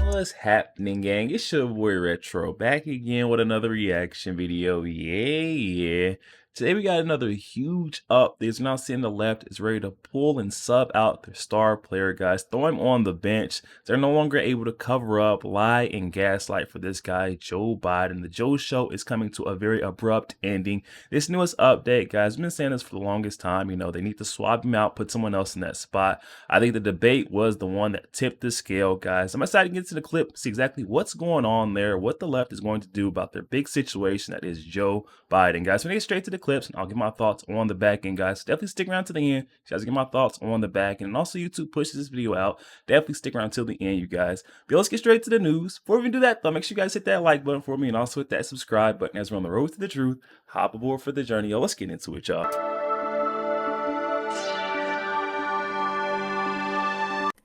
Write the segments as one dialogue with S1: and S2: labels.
S1: What's happening, gang? It's your boy Retro back again with another reaction video. Yeah. Today we got another huge update. Now seeing the left is ready to pull and sub out their star player, guys. Throw him on the bench. They're no longer able to cover up, lie, and gaslight for this guy, Joe Biden. The Joe Show is coming to a very abrupt ending. This newest update, guys, I've been saying this for the longest time. You know, they need to swap him out, put someone else in that spot. I think the debate was the one that tipped the scale, guys. I'm excited to get to the clip, see exactly what's going on there, what the left is going to do about their big situation that is Joe Biden, guys. We're going to get straight to the clips, and I'll give my thoughts on the back end, guys. Definitely stick around to the end, guys. Get my thoughts on the back end, and also YouTube pushes this video out. Definitely stick around till the end, you guys. But let's get straight to the news. Before we even do that, though, make sure you guys hit that like button for me, and also hit that subscribe button as we're on the road to the truth. Hop aboard for the journey. Yo, let's get into it, y'all.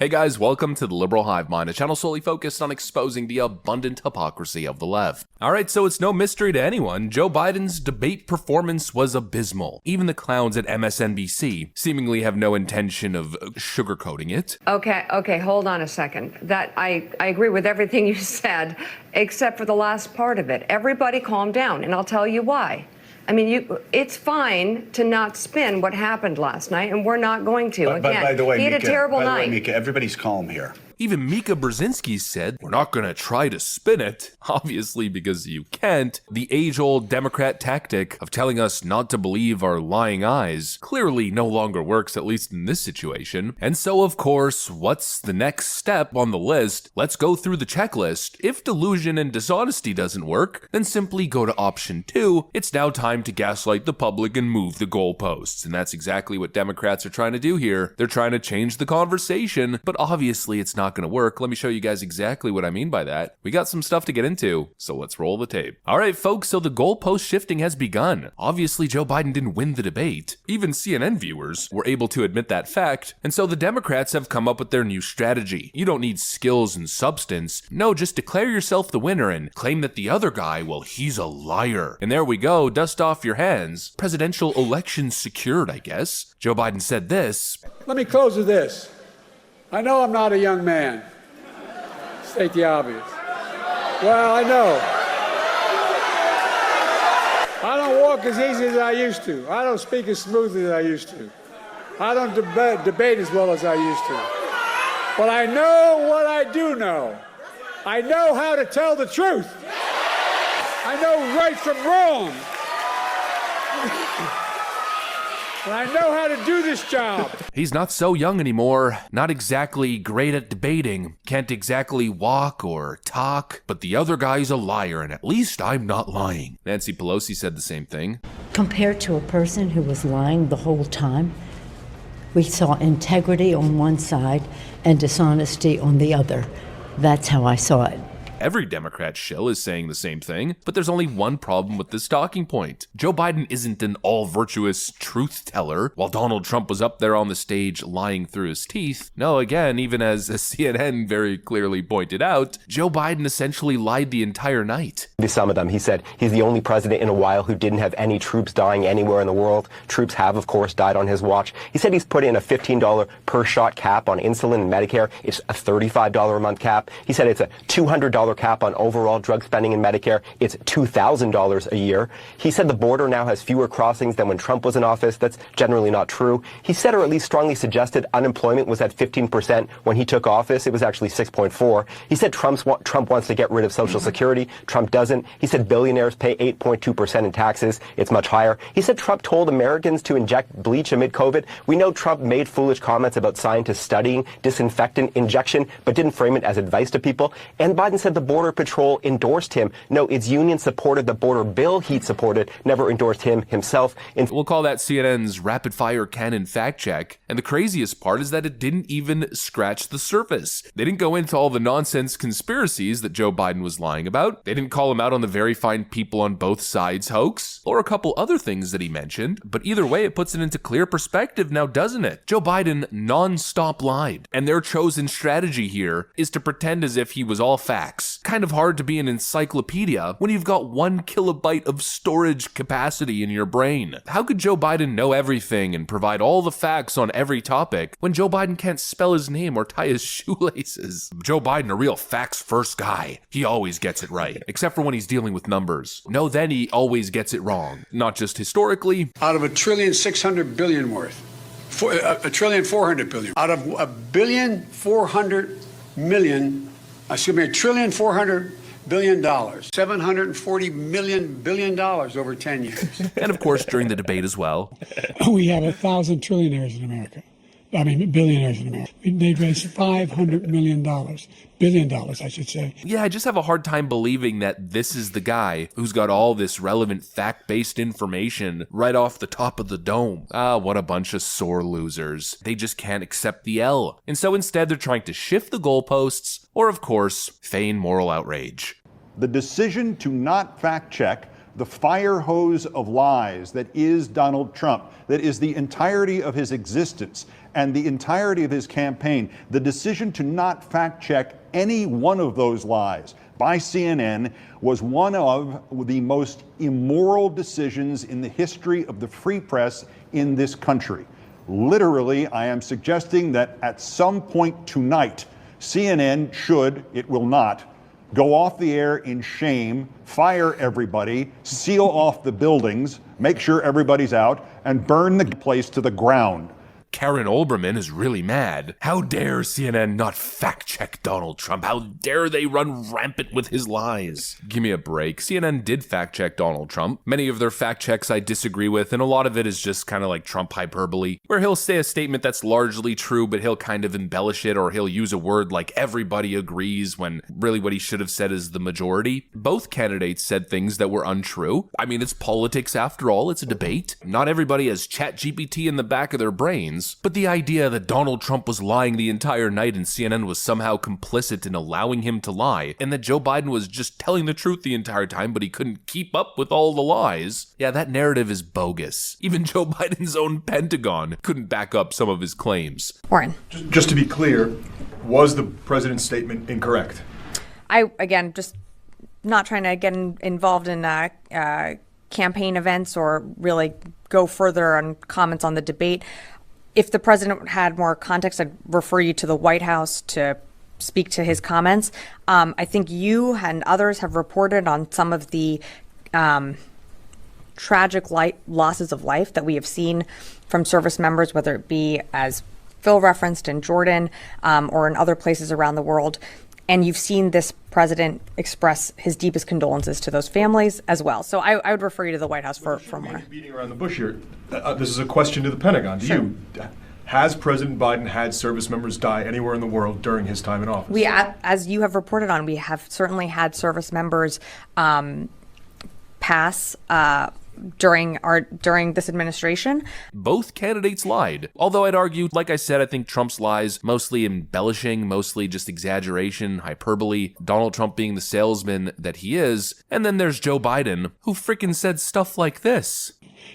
S2: Hey guys, welcome to the Liberal Hive Mind, a channel solely focused on exposing the abundant hypocrisy of the left. Alright, so it's no mystery to anyone, Joe Biden's debate performance was abysmal. Even the clowns at MSNBC seemingly have no intention of sugarcoating it.
S3: Okay, hold on a second. That I agree with everything you said, except for the last part of it. Everybody calm down, and I'll tell you why. I mean, it's fine to not spin what happened last night, and we're not going to.
S4: But by the way,
S3: he had
S4: Mika,
S3: a terrible night.
S4: By the way, Mika, everybody's calm here.
S2: Even Mika Brzezinski said, we're not gonna try to spin it. Obviously, because you can't. The age-old Democrat tactic of telling us not to believe our lying eyes clearly no longer works, at least in this situation. And so, of course, what's the next step on the list? Let's go through the checklist. If delusion and dishonesty doesn't work, then simply go to option 2. It's now time to gaslight the public and move the goalposts. And that's exactly what Democrats are trying to do here. They're trying to change the conversation, but obviously it's not going to work. Let me show you guys exactly what I mean by that. We got some stuff to get into, so let's roll the tape. All right, folks, so the goalpost shifting has begun. Obviously, Joe Biden didn't win the debate. Even CNN viewers were able to admit that fact, and so the Democrats have come up with their new strategy. You don't need skills and substance. No, just declare yourself the winner and claim that the other guy, well, he's a liar. And there we go, dust off your hands. Presidential election secured, I guess. Joe Biden said this.
S5: Let me close with this. I know I'm not a young man. State the obvious. Well, I know. I don't walk as easy as I used to. I don't speak as smoothly as I used to. I don't debate as well as I used to. But I know what I do know. I know how to tell the truth. I know right from wrong. And I know how to do this job.
S2: He's not so young anymore, not exactly great at debating, can't exactly walk or talk, but the other guy's a liar, and at least I'm not lying. Nancy Pelosi said the same thing.
S6: Compared to a person who was lying the whole time, we saw integrity on one side and dishonesty on the other. That's how I saw it.
S2: Every Democrat shill is saying the same thing, but there's only one problem with this talking point. Joe Biden isn't an all-virtuous truth teller, while Donald Trump was up there on the stage lying through his teeth. No, again, even as CNN very clearly pointed out, Joe Biden essentially lied the entire night.
S7: To some of them, he said he's the only president in a while who didn't have any troops dying anywhere in the world. Troops have, of course, died on his watch. He said he's put in a $15 per shot cap on insulin and Medicare. It's a $35 a month cap. He said it's a $200 cap on overall drug spending in Medicare. It's $2,000 a year. He said the border now has fewer crossings than when Trump was in office. That's generally not true. He said, or at least strongly suggested, unemployment was at 15% when he took office. It was actually 6.4. He said Trump wants to get rid of Social Security. Trump doesn't. He said billionaires pay 8.2% in taxes. It's much higher. He said Trump told Americans to inject bleach amid COVID. We know Trump made foolish comments about scientists studying disinfectant injection, but didn't frame it as advice to people. And Biden said the Border Patrol endorsed him. No, its union supported the border bill he'd supported, never endorsed him himself.
S2: We'll call that CNN's rapid-fire cannon fact check. And the craziest part is that it didn't even scratch the surface. They didn't go into all the nonsense conspiracies that Joe Biden was lying about. They didn't call him out on the very fine people on both sides hoax, or a couple other things that he mentioned. But either way, it puts it into clear perspective now, doesn't it? Joe Biden non-stop lied. And their chosen strategy here is to pretend as if he was all facts. facts. Kind of hard to be an encyclopedia when you've got 1 kilobyte of storage capacity in your brain. How could Joe Biden know everything and provide all the facts on every topic when Joe Biden can't spell his name or tie his shoelaces? Joe Biden, a real facts-first guy. He always gets it right, except for when he's dealing with numbers. No, then he always gets it wrong. Not just historically.
S4: Out of $1.6 trillion worth, $1.4 trillion. Out of $1.4 billion, $1.4 billion, $740 billion over 10 years.
S2: And of course, during the debate as well.
S8: We have 1,000 trillionaires in America. I mean, billionaires in America. They raised $500 million. Billion dollars, I should say.
S2: Yeah, I just have a hard time believing that this is the guy who's got all this relevant fact-based information right off the top of the dome. Ah, what a bunch of sore losers. They just can't accept the L. And so instead they're trying to shift the goalposts, or of course, feign moral outrage.
S9: The decision to not fact-check the fire hose of lies that is Donald Trump, that is the entirety of his existence and the entirety of his campaign, the decision to not fact-check any one of those lies by CNN was one of the most immoral decisions in the history of the free press in this country. Literally, I am suggesting that at some point tonight, CNN should, it will not, go off the air in shame, fire everybody, seal off the buildings, make sure everybody's out, and burn the place to the ground.
S2: Karen Olbermann is really mad. How dare CNN not fact-check Donald Trump? How dare they run rampant with his lies? Give me a break. CNN did fact-check Donald Trump. Many of their fact-checks I disagree with, and a lot of it is just kind of like Trump hyperbole, where he'll say a statement that's largely true, but he'll kind of embellish it, or he'll use a word like everybody agrees when really what he should have said is the majority. Both candidates said things that were untrue. I mean, it's politics after all. It's a debate. Not everybody has ChatGPT in the back of their brains. But the idea that Donald Trump was lying the entire night and CNN was somehow complicit in allowing him to lie, and that Joe Biden was just telling the truth the entire time but he couldn't keep up with all the lies, yeah, that narrative is bogus. Even Joe Biden's own Pentagon couldn't back up some of his claims.
S10: Warren.
S11: Just to be clear, was the president's statement incorrect?
S10: Again, just not trying to get involved in campaign events or really go further on comments on the debate. If the president had more context, I'd refer you to the White House to speak to his comments. I think you and others have reported on some of the tragic losses of life that we have seen from service members, whether it be, as Phil referenced, in Jordan or in other places around the world. And you've seen this president express his deepest condolences to those families as well. So I would refer you to the White House for more.
S11: Beating around the bush here. This is a question to the Pentagon.
S10: Sure.
S11: Has President Biden had service members die anywhere in the world during his time in office?
S10: As you have reported on, we have certainly had service members pass during this administration.
S2: Both candidates lied. Although I'd argue, like I said, I think Trump's lies mostly embellishing, mostly just exaggeration, hyperbole, Donald Trump being the salesman that he is, and then there's Joe Biden, who freaking said stuff like this.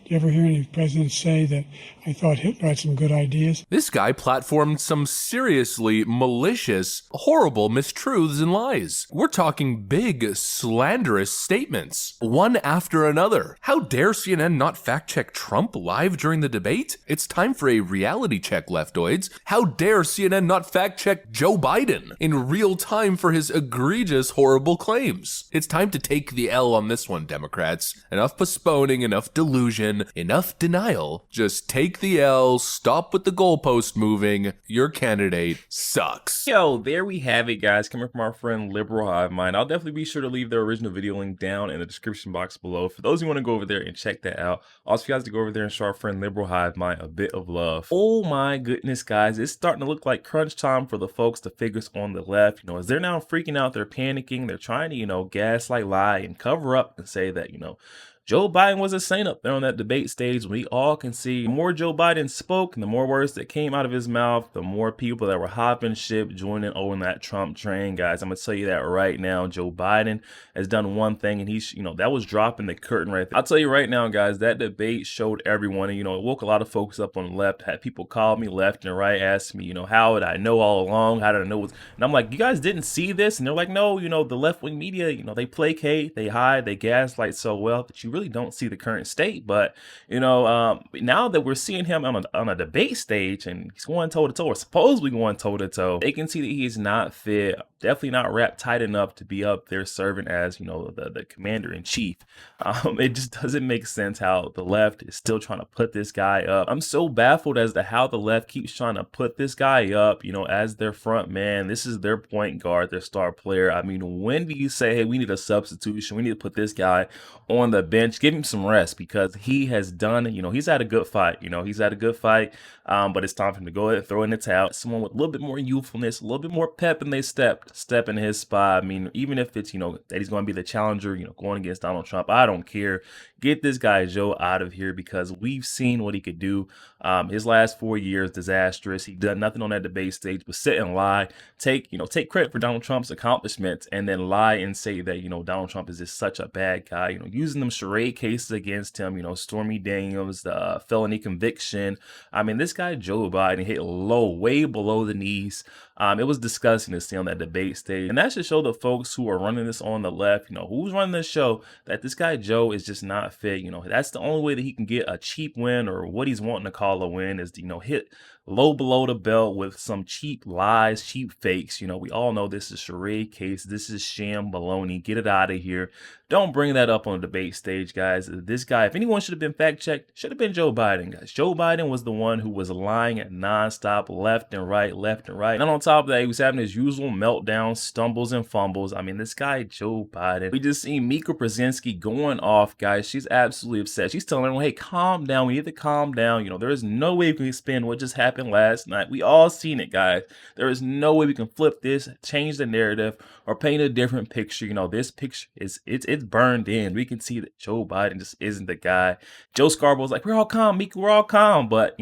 S8: Do you ever hear any presidents say that I thought Hitler had some good ideas?
S2: This guy platformed some seriously malicious, horrible mistruths and lies. We're talking big, slanderous statements, one after another. How dare CNN not fact-check Trump live during the debate? It's time for a reality check, leftoids. How dare CNN not fact-check Joe Biden in real time for his egregious, horrible claims? It's time to take the L on this one, Democrats. Enough postponing, enough delusion, enough denial. Just take the L, stop with the goalpost moving. Your candidate sucks.
S1: Yo, there we have it, guys. Coming from our friend Liberal Hive Mind. I'll definitely be sure to leave the original video link down in the description box below for those who want to go over there and check that out. Also, for you guys to go over there and show our friend Liberal Hive Mind a bit of love. Oh my goodness, guys. It's starting to look like crunch time for the folks, the figures on the left. As they're now freaking out, they're panicking, they're trying to, gaslight, lie, and cover up and say that, Joe Biden was a saint up there on that debate stage. We all can see the more Joe Biden spoke and the more words that came out of his mouth, the more people that were hopping ship, joining on that Trump train, guys. I'm going to tell you that right now. Joe Biden has done one thing, and he's, that was dropping the curtain right there. I'll tell you right now, guys, that debate showed everyone, and, it woke a lot of folks up on the left. Had people call me left and right, ask me, how did I know all along? How did I know? And I'm like, you guys didn't see this? And they're like, no, the left-wing media, they placate, they hide, they gaslight so well that you really don't see the current state. But now that we're seeing him on a debate stage and he's going toe to toe, or supposedly going toe to toe, they can see that he's not fit, definitely not wrapped tight enough to be up there serving as the commander in chief. It just doesn't make sense how the left is still trying to put this guy up. I'm so baffled as to how the left keeps trying to put this guy up, as their front man. This is their point guard, their star player. I mean, when do you say, hey, we need a substitution, we need to put this guy on the bench, give him some rest, because he has done, he's had a good fight, but it's time for him to go ahead and throw in the towel. Someone with a little bit more youthfulness, a little bit more pep in their step in his spot. I mean, even if it's, that he's going to be the challenger, going against Donald Trump, I don't care. Get this guy Joe out of here, because we've seen what he could do. His last 4 years, disastrous. He done nothing on that debate stage but sit and lie, take credit for Donald Trump's accomplishments, and then lie and say that, Donald Trump is just such a bad guy, using them charade cases against him, Stormy Daniels, the felony conviction. I mean, this guy Joe Biden hit low, way below the knees. It was disgusting to see on that debate stage. And that should show the folks who are running this on the left, who's running this show, that this guy Joe is just not fit. That's the only way that he can get a cheap win, or what he's wanting to call a win, is to, hit low below the belt with some cheap lies, cheap fakes. We all know this is charade case. This is sham baloney. Get it out of here. Don't bring that up on the debate stage, guys. This guy, if anyone should have been fact-checked, should have been Joe Biden, guys. Joe Biden was the one who was lying nonstop, left and right. And on top of that, he was having his usual meltdowns, stumbles, and fumbles. I mean, this guy, Joe Biden. We just seen Mika Brzezinski going off, guys. She's absolutely upset. She's telling everyone, hey, calm down. We need to calm down. There is no way we can spin what just happened last night. We all seen it, guys. There is no way we can flip this, change the narrative, or paint a different picture. This picture is it's burned in. We can see that Joe Biden just isn't the guy. Joe Scarborough's like, we're all calm, Mika, we're all calm. But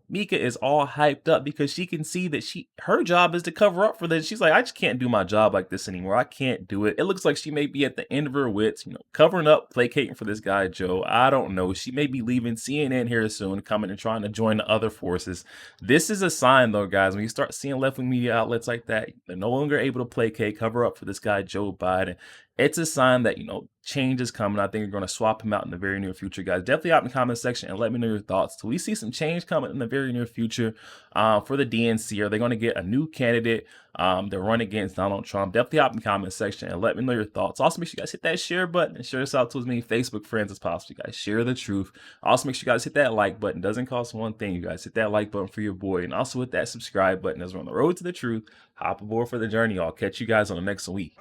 S1: Mika is all hyped up because she can see that her job is to cover up for this. She's like, I just can't do my job like this anymore. I can't do it. It looks like she may be at the end of her wits, covering up, placating for this guy Joe. I don't know. She may be leaving CNN here soon, coming and trying to join the other forces. This is a sign, though, guys. When you start seeing left-wing media outlets like that, they're no longer able to placate, cover up for this guy Joe Biden. It's a sign that, change is coming. I think you're going to swap him out in the very near future, guys. Definitely out in the comment section and let me know your thoughts. Do we see some change coming in the very near future for the DNC? Are they going to get a new candidate to run against Donald Trump? Definitely out in the comment section and let me know your thoughts. Also, make sure you guys hit that share button and share this out to as many Facebook friends as possible. You guys share the truth. Also, make sure you guys hit that like button. It doesn't cost one thing, you guys. Hit that like button for your boy, and also hit that subscribe button as we're on the road to the truth. Hop aboard for the journey. I'll catch you guys on the next week.